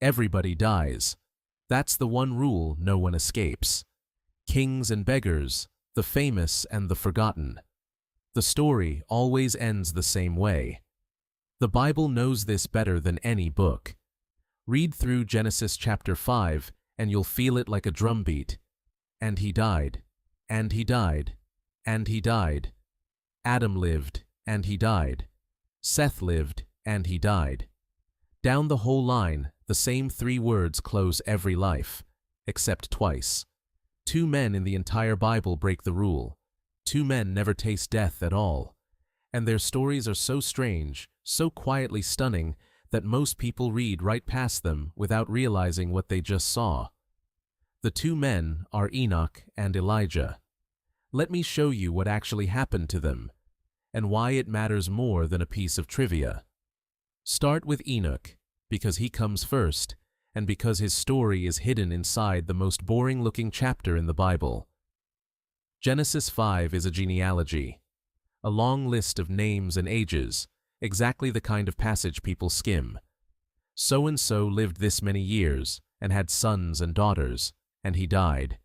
Everybody dies. That's the one rule no one escapes. Kings and beggars, the famous and the forgotten. The story always ends the same way. The Bible knows this better than any book. Read through Genesis chapter 5 and you'll feel it like a drumbeat. And he died, and he died, and he died. Adam lived, and he died. Seth lived, and he died. Down the whole line, the same three words close every life, except twice. Two men in the entire Bible break the rule. Two men never taste death at all. And their stories are so strange, so quietly stunning, that most people read right past them without realizing what they just saw. The two men are Enoch and Elijah. Let me show you what actually happened to them, and why it matters more than a piece of trivia. Start with Enoch, because he comes first, and because his story is hidden inside the most boring-looking chapter in the Bible. Genesis 5 is a genealogy, a long list of names and ages, exactly the kind of passage people skim. So-and-so lived this many years, and had sons and daughters, and he died.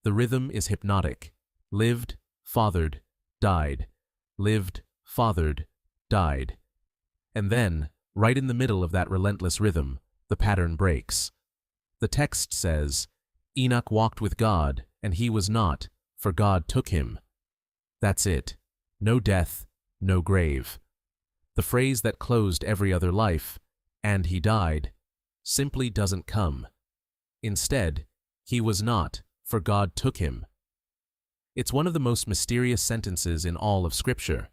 The rhythm is hypnotic. Lived, fathered, died. Lived, fathered, died. And then, right in the middle of that relentless rhythm, the pattern breaks. The text says, Enoch walked with God, and he was not, for God took him. That's it. No death, no grave. The phrase that closed every other life, and he died, simply doesn't come. Instead, he was not, for God took him. It's one of the most mysterious sentences in all of Scripture.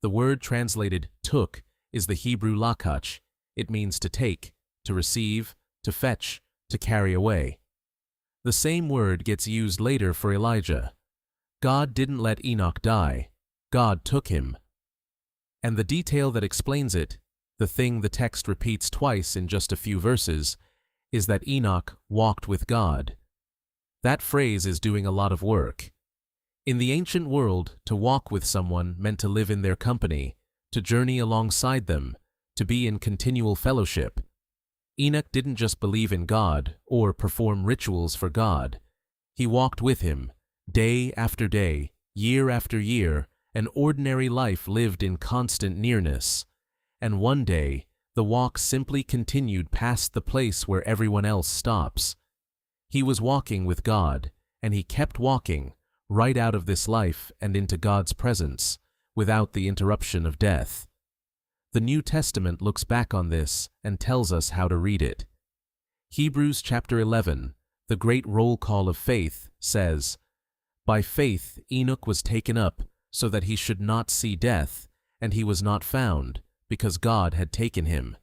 The word translated took is the Hebrew laqach. It means to take, to receive, to fetch, to carry away. The same word gets used later for Elijah. God didn't let Enoch die. God took him. And the detail that explains it, the thing the text repeats twice in just a few verses, is that Enoch walked with God. That phrase is doing a lot of work. In the ancient world, to walk with someone meant to live in their company, to journey alongside them, to be in continual fellowship. Enoch didn't just believe in God or perform rituals for God. He walked with him, day after day, year after year, an ordinary life lived in constant nearness. And one day, the walk simply continued past the place where everyone else stops. He was walking with God, and he kept walking, right out of this life and into God's presence, without the interruption of death. The New Testament looks back on this and tells us how to read it. Hebrews chapter 11, the great roll call of faith, says, By faith Enoch was taken up, so that he should not see death, and he was not found, because God had taken him.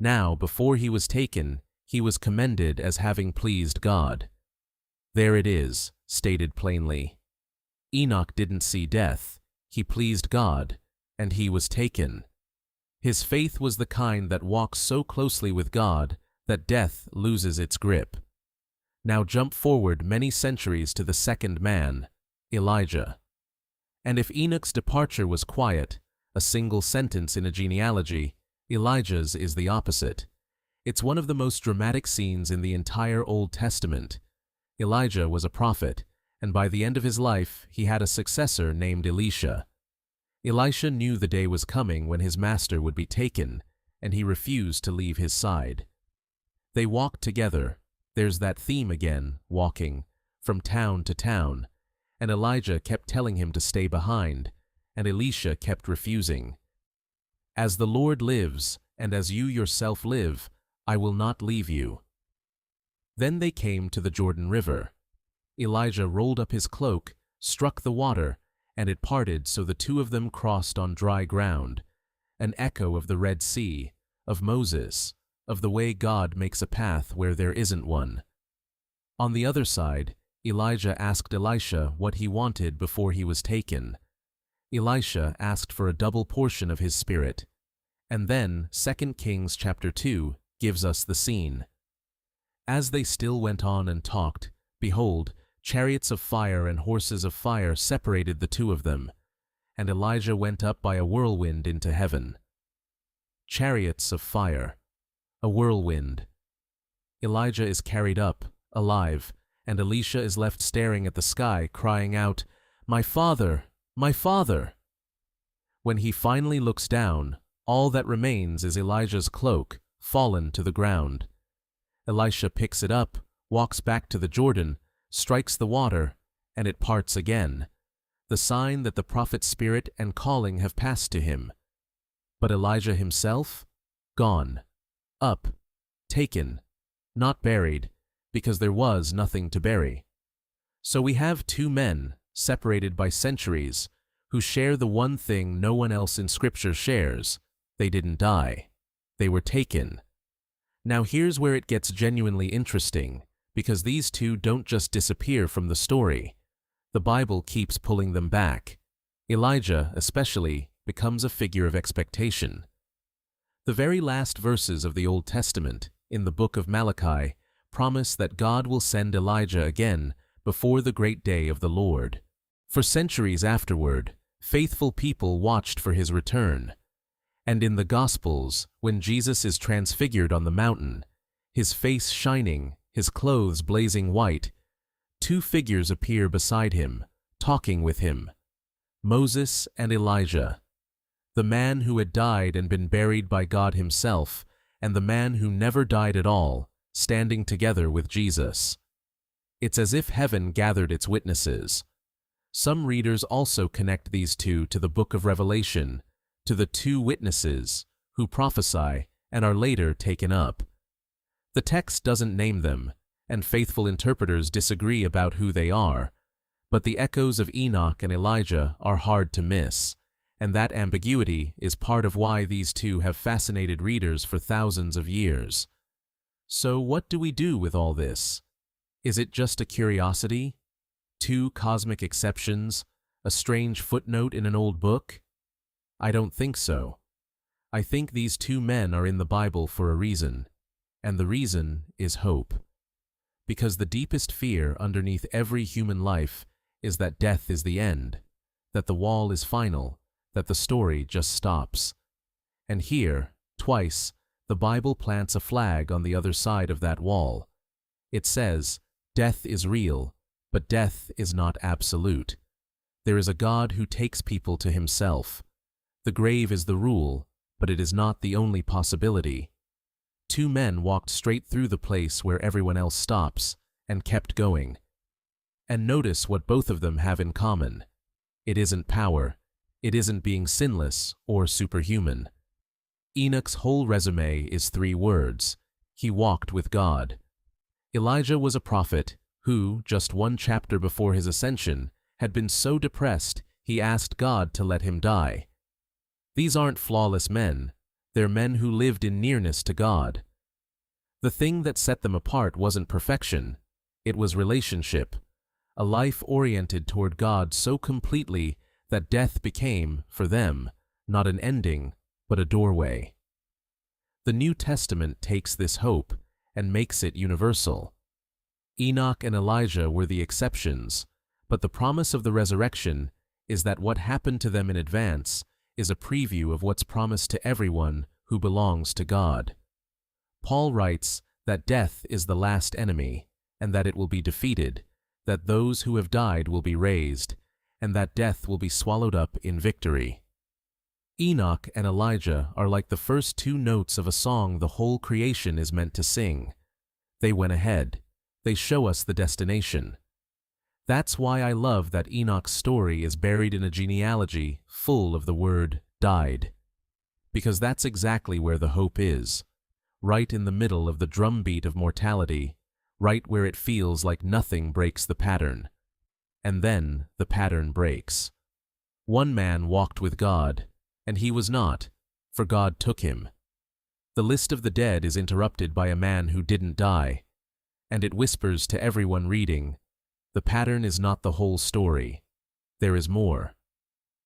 Now, before he was taken, he was commended as having pleased God. There it is, stated plainly. Enoch didn't see death, he pleased God, and he was taken. His faith was the kind that walks so closely with God that death loses its grip. Now jump forward many centuries to the second man, Elijah. And if Enoch's departure was quiet, a single sentence in a genealogy, Elijah's is the opposite. It's one of the most dramatic scenes in the entire Old Testament. Elijah was a prophet, and by the end of his life, he had a successor named Elisha. Elisha knew the day was coming when his master would be taken, and he refused to leave his side. They walked together. There's that theme again, walking, from town to town. And Elijah kept telling him to stay behind, and Elisha kept refusing. As the Lord lives, and as you yourself live, I will not leave you. Then they came to the Jordan River. Elijah rolled up his cloak, struck the water, and it parted so the two of them crossed on dry ground, an echo of the Red Sea, of Moses, of the way God makes a path where there isn't one. On the other side, Elijah asked Elisha what he wanted before he was taken. Elisha asked for a double portion of his spirit. And then 2 Kings chapter 2 gives us the scene. As they still went on and talked, behold, chariots of fire and horses of fire separated the two of them, and Elijah went up by a whirlwind into heaven. Chariots of fire, a whirlwind, Elijah is carried up, alive, and Elisha is left staring at the sky, crying out, "My father! My father!" When he finally looks down, all that remains is Elijah's cloak, fallen to the ground. Elisha picks it up, walks back to the Jordan, strikes the water, and it parts again, the sign that the prophet's spirit and calling have passed to him. But Elijah himself? Gone. Up. Taken. Not buried, because there was nothing to bury. So we have two men, separated by centuries, who share the one thing no one else in Scripture shares. They didn't die. They were taken. Now here's where it gets genuinely interesting, because these two don't just disappear from the story. The Bible keeps pulling them back. Elijah, especially, becomes a figure of expectation. The very last verses of the Old Testament, in the book of Malachi, promise that God will send Elijah again before the great day of the Lord. For centuries afterward, faithful people watched for his return. And in the Gospels, when Jesus is transfigured on the mountain, his face shining, his clothes blazing white, two figures appear beside him, talking with him: Moses and Elijah, the man who had died and been buried by God himself, and the man who never died at all, standing together with Jesus. It's as if heaven gathered its witnesses. Some readers also connect these two to the book of Revelation, to the two witnesses who prophesy and are later taken up. The text doesn't name them, and faithful interpreters disagree about who they are, but the echoes of Enoch and Elijah are hard to miss, and that ambiguity is part of why these two have fascinated readers for thousands of years. So what do we do with all this? Is it just a curiosity? Two cosmic exceptions? A strange footnote in an old book? I don't think so. I think these two men are in the Bible for a reason, and the reason is hope. Because the deepest fear underneath every human life is that death is the end, that the wall is final, that the story just stops. And here, twice, the Bible plants a flag on the other side of that wall. It says, death is real, but death is not absolute. There is a God who takes people to himself. The grave is the rule, but it is not the only possibility. Two men walked straight through the place where everyone else stops, and kept going. And notice what both of them have in common. It isn't power. It isn't being sinless or superhuman. Enoch's whole resume is 3 words: he walked with God. Elijah was a prophet who, just 1 chapter before his ascension, had been so depressed he asked God to let him die. These aren't flawless men. They're men who lived in nearness to God. The thing that set them apart wasn't perfection. It was relationship, a life oriented toward God so completely that death became, for them, not an ending, but a doorway. The New Testament takes this hope and makes it universal. Enoch and Elijah were the exceptions, but the promise of the resurrection is that what happened to them in advance is a preview of what's promised to everyone who belongs to God. Paul writes that death is the last enemy, and that it will be defeated, that those who have died will be raised, and that death will be swallowed up in victory. Enoch and Elijah are like the first 2 notes of a song the whole creation is meant to sing. They went ahead. They show us the destination. That's why I love that Enoch's story is buried in a genealogy full of the word died. Because that's exactly where the hope is, right in the middle of the drumbeat of mortality, right where it feels like nothing breaks the pattern. And then the pattern breaks. One man walked with God, and he was not, for God took him. The list of the dead is interrupted by a man who didn't die, and it whispers to everyone reading, the pattern is not the whole story. There is more.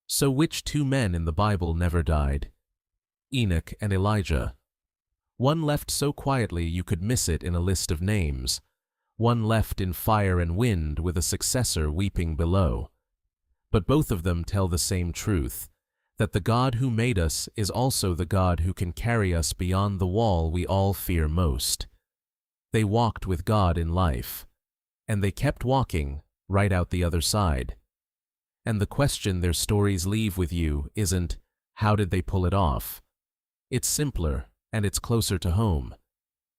So which 2 men in the Bible never died? Enoch and Elijah. One left so quietly you could miss it in a list of names. One left in fire and wind with a successor weeping below. But both of them tell the same truth, that the God who made us is also the God who can carry us beyond the wall we all fear most. They walked with God in life. And they kept walking right out the other side. And the question their stories leave with you isn't, how did they pull it off? It's simpler, and it's closer to home.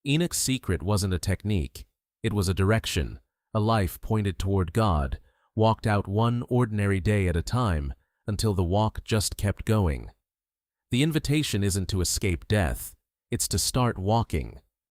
Enoch's secret wasn't a technique. It was a direction, a life pointed toward God, walked out one ordinary day at a time until the walk just kept going. The invitation isn't to escape death. It's to start walking,